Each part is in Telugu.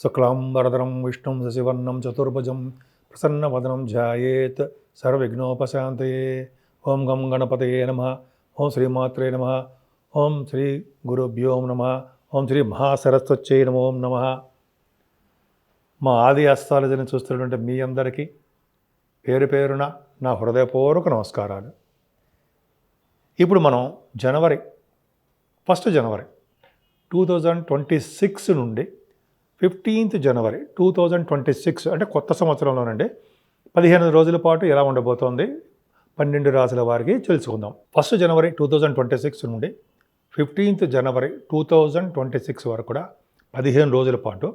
శుక్లాంబరధరం విష్ణుం శశివర్ణం చతుర్భుజం ప్రసన్నవదనం ధ్యాయేత్ సర్వవిఘ్నోపశాంతయే. ఓం గం గణపతయే నమః. ఓం శ్రీమాత్రే నమః. ఓం శ్రీ గురుభ్యో నమః. ఓం శ్రీ మహాసరస్వత్యై నమో నమః. మా ఆది అస్ట్రాలజీని చూస్తున్నటువంటి మీ అందరికీ పేరు పేరున నా హృదయపూర్వక నమస్కారాలు. ఇప్పుడు మనం ఫస్ట్ జనవరి 2026 నుండి 15th జనవరి 2026 అంటే కొత్త సంవత్సరంలోనండి 15 రోజుల పాటు ఎలా ఉండబోతోంది 12 రాశుల వారికి తెలుసుకుందాం. ఫస్ట్ జనవరి 2026 నుండి 15th జనవరి 2026 వరకు కూడా 15 రోజుల పాటు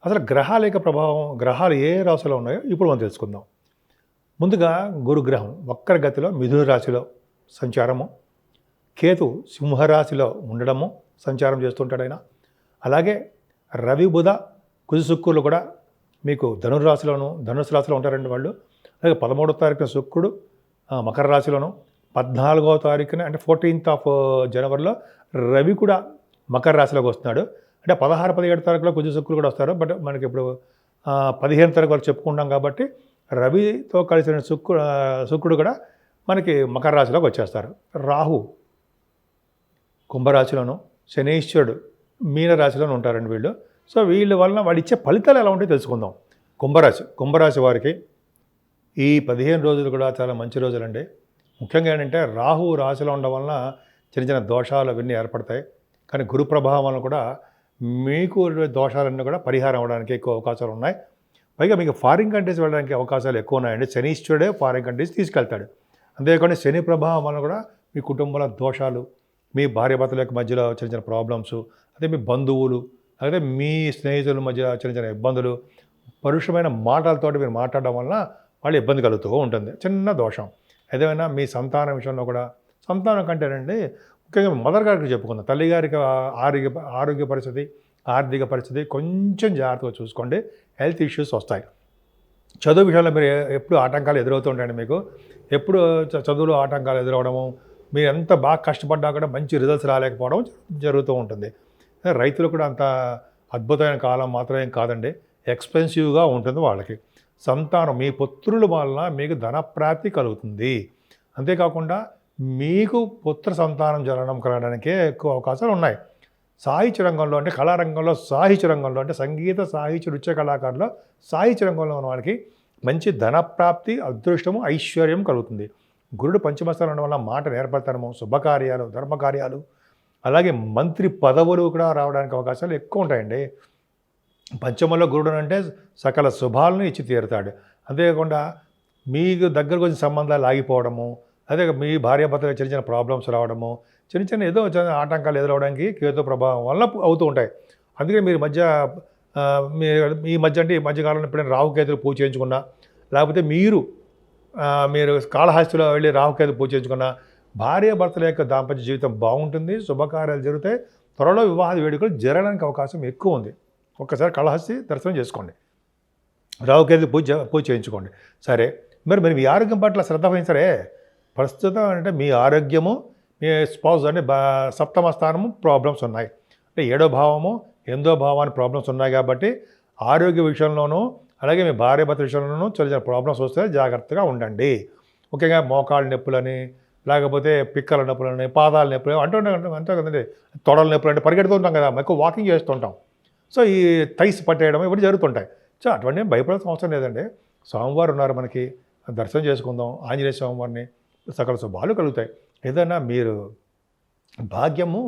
అసలు గ్రహాల యొక్క ప్రభావం, గ్రహాలు ఏ రాశిలో ఉన్నాయో ఇప్పుడు మనం తెలుసుకుందాం. ముందుగా గురుగ్రహం వక్రగతిలో మిథున రాశిలో సంచారము, కేతు సింహరాశిలో ఉండడము సంచారం చేస్తుంటాడు ఆయన. అలాగే రవి బుధ కుజ శుక్రులు కూడా మీకు ధనుసు రాశిలో ఉంటారండి వాళ్ళు. అలాగే 13వ తారీఖున శుక్రుడు మకర రాశిలోను, 14వ తారీఖున అంటే 14th జనవరిలో రవి కూడా మకర రాశిలోకి వస్తున్నాడు. అంటే 16, 17 తారీఖులో కుజ శుక్రులు కూడా వస్తారు. బట్ మనకి ఇప్పుడు 15 తారీఖు వరకు చెప్పుకుంటాం కాబట్టి రవితో కలిసిన శుక్రుడు కూడా మనకి మకర రాశిలోకి వచ్చేస్తారు. రాహు కుంభరాశిలోను, శనీశ్వరుడు మీనరాశిలోనూ ఉంటారండి వీళ్ళు. సో వీళ్ళ వలన వాడు ఇచ్చే ఫలితాలు ఎలా ఉంటాయో తెలుసుకుందాం. కుంభరాశి వారికి ఈ 15 రోజులు కూడా చాలా మంచి రోజులండి. ముఖ్యంగా ఏంటంటే రాహు రాశిలో ఉండడం వలన చిన్న చిన్న దోషాలు అవన్నీ ఏర్పడతాయి. కానీ గురు ప్రభావం వలన కూడా మీకు దోషాలన్నీ కూడా పరిహారం అవ్వడానికి ఎక్కువ అవకాశాలు ఉన్నాయి. పైగా మీకు ఫారిన్ కంట్రీస్ వెళ్ళడానికి అవకాశాలు ఎక్కువ ఉన్నాయండి. శనీశ్వరుడే ఫారిన్ కంట్రీస్ తీసుకెళ్తాడు. అంతేకాకుండా శని ప్రభావం వలన కూడా మీ కుటుంబంలో దోషాలు, మీ భార్యాభర్తల యొక్క మధ్యలో చిన్న చిన్న ప్రాబ్లమ్స్, అదే మీ బంధువులు, అదే మీ స్నేహితుల మధ్య చిన్న చిన్న ఇబ్బందులు, పరుషమైన మాటలతో మీరు మాట్లాడడం వలన వాళ్ళు ఇబ్బంది కలుగుతూ ఉంటుంది. చిన్న దోషం. ఏదైనా మీ సంతానం విషయంలో కూడా, సంతానం కంటేనండి ముఖ్యంగా మదర్ గారికి చెప్పుకుందాం, తల్లిగారికి ఆరోగ్య పరిస్థితి, ఆర్థిక పరిస్థితి కొంచెం జాగ్రత్తగా చూసుకోండి. హెల్త్ ఇష్యూస్ వస్తాయి. చదువు విషయంలో మీరు ఎప్పుడు ఆటంకాలు ఎదురవుతూ ఉంటాయండి. మీకు ఎప్పుడు చదువులో ఆటంకాలు ఎదురవడము, మీరు ఎంత బాగా కష్టపడ్డా కూడా మంచి రిజల్ట్స్ రాలేకపోవడం జరుగుతూ ఉంటుంది. రైతులు కూడా అంత అద్భుతమైన కాలం మాత్రమే కాదండి, ఎక్స్పెన్సివ్గా ఉంటుంది వాళ్ళకి. సంతానం మీ పుత్రుల వలన మీకు ధనప్రాప్తి కలుగుతుంది. అంతేకాకుండా మీకు పుత్ర సంతానం కలగడానికే ఎక్కువ అవకాశాలు ఉన్నాయి. సాహిత్య రంగంలో అంటే కళారంగంలో, సాహిత్య రంగంలో అంటే సంగీత, సాహిత్య, నృత్య కళాకారులు సాహిత్య రంగంలో ఉన్న వాళ్ళకి మంచి ధనప్రాప్తి, అదృష్టము, ఐశ్వర్యం కలుగుతుంది. గురుడు పంచమస్థానం ఉండడం వల్ల మాట నేర్పడతనము, శుభకార్యాలు, ధర్మకార్యాలు, అలాగే మంత్రి పదవులు కూడా రావడానికి అవకాశాలు ఎక్కువ ఉంటాయండి. పంచమంలో గురుడు అంటే సకల శుభాలను ఇచ్చి తీరుతాడు. అంతేకాకుండా మీకు దగ్గరకు వచ్చిన సంబంధాలు ఆగిపోవడము, అదే మీ భార్యాభర్తలకు చిన్న చిన్న ప్రాబ్లమ్స్ రావడము, చిన్న చిన్న ఏదో చిన్న ఆటంకాలు ఎదురవడానికి కేతు ప్రభావం వల్ల అవుతూ ఉంటాయి. అందుకే మీరు ఈ మధ్యకాలంలో ఎప్పుడైనా రాహుకేతులు పూజ చేయించుకున్నా, లేకపోతే మీరు కాళహస్తిలో వెళ్ళి రాహుకేతు పూజ చేయించుకున్న భార్యాభర్తల యొక్క దాంపత్య జీవితం బాగుంటుంది, శుభకార్యాలు జరుగుతాయి, త్వరలో వివాహ వేడుకలు జరగడానికి అవకాశం ఎక్కువ ఉంది. ఒక్కసారి కాళహస్తి దర్శనం చేసుకోండి, రాహుకేతు పూజ చేయించుకోండి. సరే, మరి మీ ఆరోగ్యం పట్ల శ్రద్ధ వహించరే. ప్రస్తుతం అంటే మీ ఆరోగ్యము, మీ స్పౌస్ అంటే 7వ స్థానము ప్రాబ్లమ్స్ ఉన్నాయి. అంటే 7వ భావము, 8వ భావానికి ప్రాబ్లమ్స్ ఉన్నాయి కాబట్టి ఆరోగ్య విషయంలోనూ, అలాగే మీ భార్యాభర్తల విషయంలోనూ చిన్న చిన్న ప్రాబ్లమ్స్ వస్తే జాగ్రత్తగా ఉండండి. ముఖ్యంగా మోకాళ్ళ నొప్పులని, లేకపోతే పిక్కల నొప్పులని, పాదాల నొప్పులు అంటూ కదండి, తొడల నొప్పులు అంటే పరిగెడుతూ ఉంటాం కదా, ఎక్కువ వాకింగ్ చేస్తుంటాం. సో ఈ థైస్ పట్టేయడం ఇవన్నీ జరుగుతుంటాయి. సో అటువంటి భయపడాల్సిన అవసరం లేదండి. సోమవారం ఉన్నారు మనకి, దర్శనం చేసుకుందాం ఆంజనేయ స్వామివారిని, సకల శుభాలు కలుగుతాయి. ఏదైనా మీరు భాగ్యము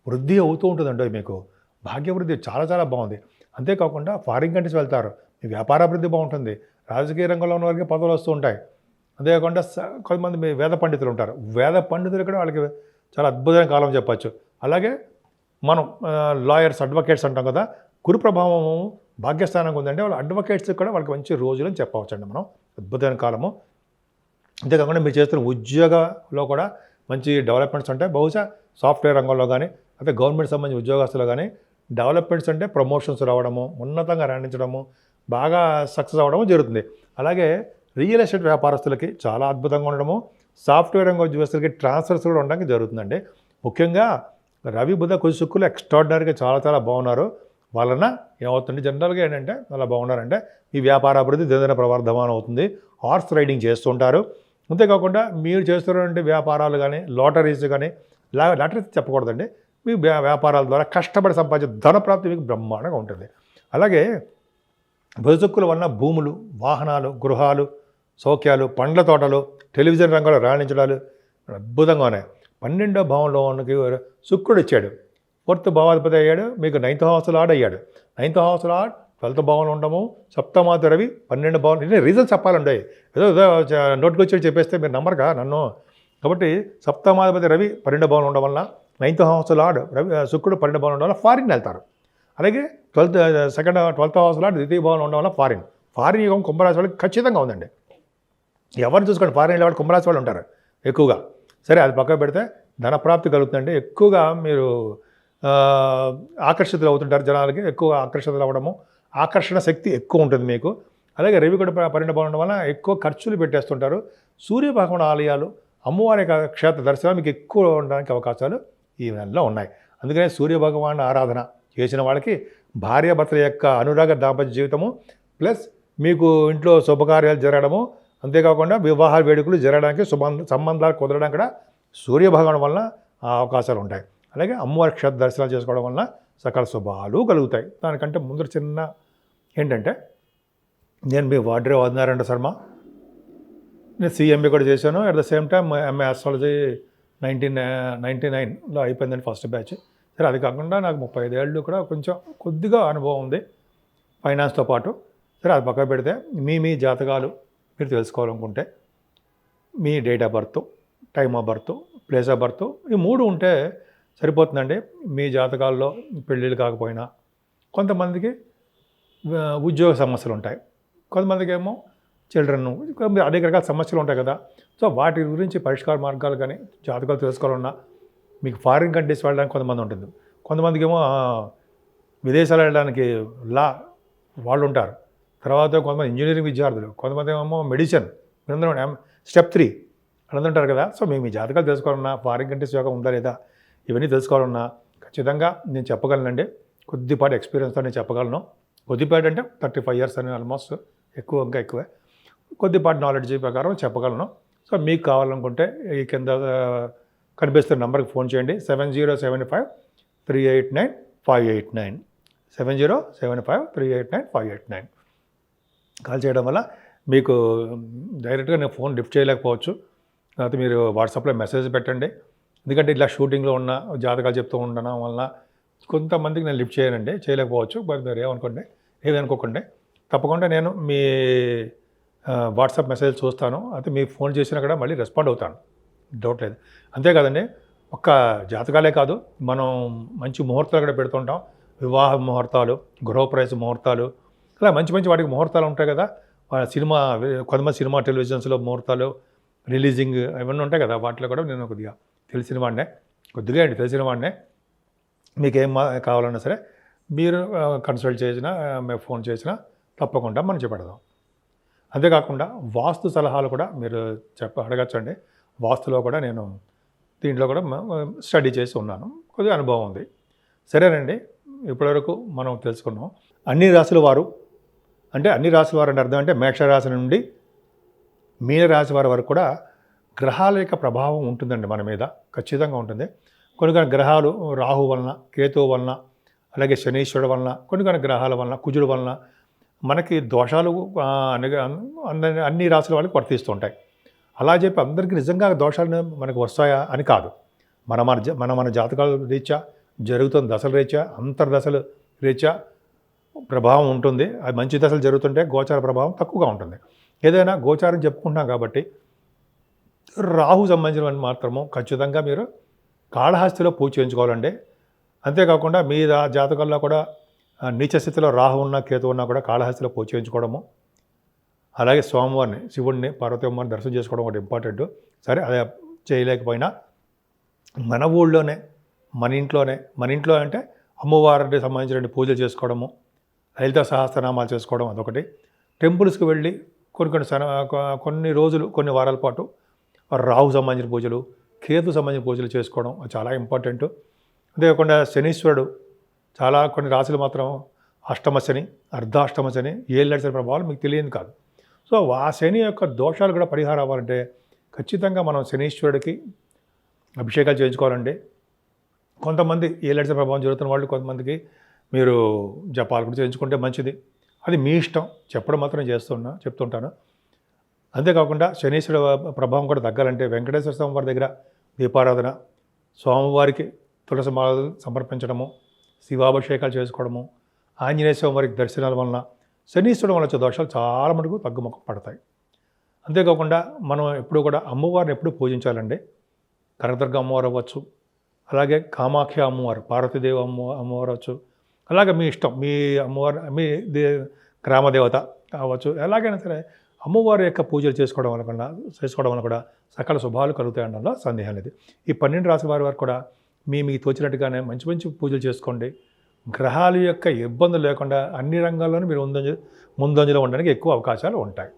వృద్ధి అవుతూ ఉంటుందండి. మీకు భాగ్యవృద్ధి చాలా చాలా బాగుంది. అంతేకాకుండా ఫారిన్ కంట్రీస్ వెళ్తారు, మీ వ్యాపారాభివృద్ధి బాగుంటుంది. రాజకీయ రంగంలో ఉన్న వారికి పదవులు వస్తూ ఉంటాయి. అంతేకాకుండా కొంతమంది మీ వేద పండితులు ఉంటారు, వేద పండితులు కూడా వాళ్ళకి చాలా అద్భుతమైన కాలం చెప్పచ్చు. అలాగే మనం లాయర్స్, అడ్వకేట్స్ అంటాం కదా, గురు ప్రభావము భాగ్యస్థానంగా ఉందంటే వాళ్ళ అడ్వకేట్స్ కూడా వాళ్ళకి మంచి రోజులు అని చెప్పవచ్చు అండి మనం. అద్భుతమైన కాలము. అంతేకాకుండా మీరు చేస్తున్న ఉద్యోగంలో కూడా మంచి డెవలప్మెంట్స్ ఉంటాయి. బహుశా సాఫ్ట్వేర్ రంగంలో కానీ, అయితే గవర్నమెంట్ సంబంధించిన ఉద్యోగస్తులు కానీ డెవలప్మెంట్స్ అంటే ప్రమోషన్స్ రావడము, ఉన్నతంగా రాణించడము, బాగా సక్సెస్ అవ్వడము జరుగుతుంది. అలాగే రియల్ ఎస్టేట్ వ్యాపారస్తులకి చాలా అద్భుతంగా ఉండడము, సాఫ్ట్వేర్ రంగ ఉద్యోగస్తులకి ట్రాన్స్ఫర్స్ కూడా ఉండడానికి జరుగుతుందండి. ముఖ్యంగా రవి బుధ కుజ శుక్రులు ఎక్స్ట్రాడినరీగా చాలా చాలా బాగున్నారు. వలన ఏమవుతుంది జనరల్గా ఏంటంటే అలా బాగున్నారంటే మీ వ్యాపార అభివృద్ధి దినదిన ప్రవర్ధమానం అవుతుంది. హార్స్ రైడింగ్ చేస్తుంటారు. అంతేకాకుండా మీరు చేస్తున్నటువంటి వ్యాపారాలు కానీ లాటరీస్ కానీ లాటరీస్ చెప్పకూడదండి, మీ వ్యాపారాల ద్వారా కష్టపడి సంపాదించే ధన ప్రాప్తి మీకు బ్రహ్మాండంగా ఉంటుంది. అలాగే బతుకుల వలన భూములు, వాహనాలు, గృహాలు, సౌఖ్యాలు, పండ్ల తోటలు, టెలివిజన్ రంగంలో రాణించడాలు అద్భుతంగా ఉన్నాయి. 12వ భావంలో ఉన్నకి శుక్రుడు ఇచ్చాడు, 4th భావాధిపతి అయ్యాడు, మీకు 9th హౌస్ లార్డ్ అయ్యాడు. 9th హౌస్ లార్డ్ 12th భావంలో ఉండము, సప్తమాది రవి 12 భావం. ఇదే రీజన్ చెప్పాలండి, ఏదో నోటికి వచ్చి చెప్పేస్తే మీరు నమ్మరుగా నన్ను. కాబట్టి సప్తమాధిపతి రవి 12వ భావంలో ఉండడం వలన 9th హౌస్ లార్డ్ రవి శుక్రుడు 12వ భావంలో ఉండడం వల్ల ఫారిన్ వెళ్తారు. అలాగే 12th హౌస్ లార్డ్ ద్వితీయ భావంలో ఉండడం వల్ల ఫారిన్ యుగం కుంభరాశి వాళ్ళకి ఖచ్చితంగా ఉందండి. ఎవరిని చూసుకోండి, ఫారిన్ వెళ్ళే వాళ్ళు కుంభరాశి వాళ్ళు ఉంటారు ఎక్కువగా. సరే అది పక్కన పెడితే ధనప్రాప్తి కలుగుతుందండి. ఎక్కువగా మీరు ఆకర్షితులు అవుతుంటారు, జనాలకి ఎక్కువ ఆకర్షితులు అవ్వడము, ఆకర్షణ శక్తి ఎక్కువ ఉంటుంది మీకు. అలాగే రవి కూడా 12 ఉండడం వల్ల ఎక్కువ ఖర్చులు పెట్టేస్తుంటారు. సూర్యభగవాన్ ఆలయాలు, అమ్మవారి క్షేత్ర దర్శనాలు మీకు ఎక్కువ ఉండడానికి అవకాశాలు ఈ నెలలో ఉన్నాయి. అందుకనే సూర్యభగవాన్ ఆరాధన చేసిన వాళ్ళకి భార్యాభర్తల యొక్క అనురాగ దాంపత్య జీవితము ప్లస్ మీకు ఇంట్లో శుభకార్యాలు జరగడము, అంతేకాకుండా వివాహ వేడుకలు జరగడానికి సంబంధాలు కుదరడం కూడా సూర్యభగవాన్ వలన అవకాశాలు ఉంటాయి. అలాగే అమ్మవారి క్షేత్ర దర్శనాలు చేసుకోవడం వలన సకల శుభాలు కలుగుతాయి. దానికంటే ముందు చిన్న ఏంటంటే, నేను మీ వాడ్రే వదినారాయణ శర్మ, నేను CMA కూడా చేశాను. At the same time MA astrology 1999లో అయిపోయిందండి ఫస్ట్ బ్యాచ్. సరే అది కాకుండా నాకు 35 ఏళ్ళు కూడా కొంచెం కొద్దిగా అనుభవం ఉంది ఫైనాన్స్తో పాటు. సరే అది పక్కన పెడితే మీ జాతకాలు మీరు తెలుసుకోవాలనుకుంటే మీ date of birth, time of birth, place of birth, ఈ 3 ఉంటే సరిపోతుందండి. మీ జాతకాల్లో పెళ్ళిళ్ళు కాకపోయినా, కొంతమందికి ఉద్యోగ సమస్యలు ఉంటాయి, కొంతమందికి ఏమో చిల్డ్రన్, అనేక రకాల సమస్యలు ఉంటాయి కదా. సో వాటి గురించి పరిష్కార మార్గాలు కానీ జాతకాలు తెలుసుకోవాలన్నా, మీకు ఫారిన్ కంట్రీస్ వెళ్ళడానికి కొంతమంది ఉంటుంది, కొంతమందికి ఏమో విదేశాలు వెళ్ళడానికి వాళ్ళు ఉంటారు. తర్వాత కొంతమంది ఇంజనీరింగ్ విద్యార్థులు, కొంతమంది ఏమో మెడిసిన్, స్టెప్ 3 అని ఉంటారు కదా. సో మీ జాతకాలు తెలుసుకోవాలన్నా, ఫారిన్ కంట్రీస్ యోగం ఉందా లేదా ఇవన్నీ తెలుసుకోవాలన్నా ఖచ్చితంగా నేను చెప్పగలనండి. కొద్దిపాటి ఎక్స్పీరియన్స్తో నేను చెప్పగలను. కొద్దిపాటి అంటే 35 years అని ఆల్మోస్ట్, ఇంకా ఎక్కువే. కొద్దిపాటి నాలెడ్జ్ ప్రకారం చెప్పగలను. సో మీకు కావాలనుకుంటే ఈ కింద కనిపిస్తున్న నెంబర్కి ఫోన్ చేయండి. 7075389589 7075389589 కాల్ చేయడం వల్ల మీకు డైరెక్ట్గా నేను ఫోన్ లిఫ్ట్ చేయలేకపోవచ్చు. లేకపోతే మీరు వాట్సాప్లో మెసేజ్ పెట్టండి. ఎందుకంటే ఇట్లా షూటింగ్లో ఉన్న జాతకాలు చెప్తూ ఉండడం వల్ల కొంతమందికి నేను లిఫ్ట్ చేయలేకపోవచ్చు. బట్ మీరు ఏమనుకోకండి, తప్పకుండా నేను మీ వాట్సాప్ మెసేజ్ చూస్తాను. అయితే మీకు ఫోన్ చేసినా కూడా మళ్ళీ రెస్పాండ్ అవుతాను, డౌట్ లేదు. అంతేకాదండి, ఒక్క జాతకాలే కాదు, మనం మంచి ముహూర్తాలు కూడా పెడుతుంటాం. వివాహ ముహూర్తాలు, గృహప్రవేశ ముహూర్తాలు, ఇలా మంచి వాటికి ముహూర్తాలు ఉంటాయి కదా. కొంతమంది సినిమా టెలివిజన్స్లో ముహూర్తాలు, రిలీజింగ్ ఇవన్నీ ఉంటాయి కదా. వాటిలో కూడా నేను కొద్దిగా తెలిసిన వాడినే. మీకు ఏం కావాలన్నా సరే మీరు కన్సల్ట్ చేసినా, మేము ఫోన్ చేసినా తప్పకుండా మనం చెప్పెడదాం. అంతేకాకుండా వాస్తు సలహాలు కూడా మీరు అడగచ్చండి. వాస్తులో కూడా నేను దీంట్లో కూడా స్టడీ చేసి ఉన్నాను, కొద్దిగా అనుభవం ఉంది. సరేనండి, ఇప్పటివరకు మనం తెలుసుకున్నాం అన్ని రాశుల వారు అంటే అర్థం అంటే మేషరాశి నుండి మీనరాశి వారి వరకు కూడా గ్రహాల యొక్క ప్రభావం ఉంటుందండి మన మీద, ఖచ్చితంగా ఉంటుంది. కొన్ని గ్రహాలు రాహు వలన, కేతువు వలన, అలాగే శనీశ్వరుడు వలన, కొన్ని గ్రహాల వలన, కుజుడు వలన మనకి దోషాలు అన్ని రాశుల వాళ్ళకి వర్తిస్తుంటాయి. అలా చెప్పి అందరికీ నిజంగా దోషాలు మనకు వస్తాయా అని కాదు. మన జాతకాల రీత్యా జరుగుతున్న దశల రీత్యా, అంతర్దశలు రీత్యా ప్రభావం ఉంటుంది. అది మంచి దశలు జరుగుతుంటే గోచార ప్రభావం తక్కువగా ఉంటుంది. ఏదైనా గోచారం చెప్పుకుంటున్నాం కాబట్టి రాహు సంబంధించిన మాత్రము ఖచ్చితంగా మీరు కాళహస్తిలో పూజ చేయించుకోవాలండి. అంతేకాకుండా మీ జాతకాల్లో కూడా నీచ స్థితిలో రాహు ఉన్న, కేతు ఉన్నా కూడా కాళహస్తిలో పూజ చేయించుకోవడము, అలాగే స్వామివారిని, శివుడిని, పార్వతమ్మని దర్శనం చేసుకోవడం ఒకటి ఇంపార్టెంట్. సరే అదే చేయలేకపోయినా మన ఊళ్ళోనే, మన ఇంట్లో అంటే అమ్మవారికి సంబంధించిన పూజలు చేసుకోవడము, లలిత సహస్రనామాలు చేసుకోవడం అదొకటి. టెంపుల్స్కి వెళ్ళి కొన్ని రోజులు, కొన్ని వారాల పాటు రాహు సంబంధించిన పూజలు, కేతు సంబంధించిన పూజలు చేసుకోవడం చాలా ఇంపార్టెంట్. అంతేకాకుండా శనీశ్వరుడు చాలా కొన్ని రాశులు మాత్రం అష్టమ శని, అర్ధాష్టమ శని, ఏళ్ళ శని ప్రభావాలు మీకు తెలియదు కాదు. సో ఆ శని యొక్క దోషాలు కూడా పరిహారం అవ్వాలంటే ఖచ్చితంగా మనం శనీశ్వరుడికి అభిషేకాలు చేయించుకోవాలండి. కొంతమంది ఏళ్ళ శని ప్రభావం జరుగుతున్న వాళ్ళు కొంతమందికి మీరు జపాలు కూడా చేయించుకుంటే మంచిది. అది మీ ఇష్టం, చెప్పడం మాత్రం చెప్తుంటాను. అంతేకాకుండా శనీశ్వరుడు ప్రభావం కూడా తగ్గాలంటే వెంకటేశ్వర స్వామి వారి దగ్గర దీపారాధన, స్వామివారికి తులసి మాలలు సమర్పించడము, శివాభిషేకాలు చేసుకోవడము, ఆంజనేయ స్వామి వారికి దర్శనాల వలన శనీశ్వరుడు వల్ల వచ్చే దోషాలు చాలా మటుకు తగ్గుముఖం పడతాయి. అంతేకాకుండా మనం ఎప్పుడు కూడా అమ్మవారిని ఎప్పుడు పూజించాలండి. కనకదుర్గ అమ్మవారు అవ్వచ్చు, అలాగే కామాఖ్య అమ్మవారు, పార్వతీదేవి అమ్మవారు అవ్వచ్చు, అలాగే మీ ఇష్టం, మీ అమ్మవారు మీ గ్రామదేవత అవ్వచ్చు. ఎలాగైనా సరే అమ్మవారి యొక్క పూజలు చేసుకోవడం వల్ల కూడా సకల శుభాలు కలుగుతాయి అనడంలో సందేహం లేదు. ఈ 12 రాశి వారు కూడా మీకు తోచినట్టుగానే మంచి మంచి పూజలు చేసుకోండి. గ్రహాల యొక్క ఇబ్బందులు లేకుండా అన్ని రంగాల్లోనూ మీరు ముందంజలో ఉండడానికి ఎక్కువ అవకాశాలు ఉంటాయి.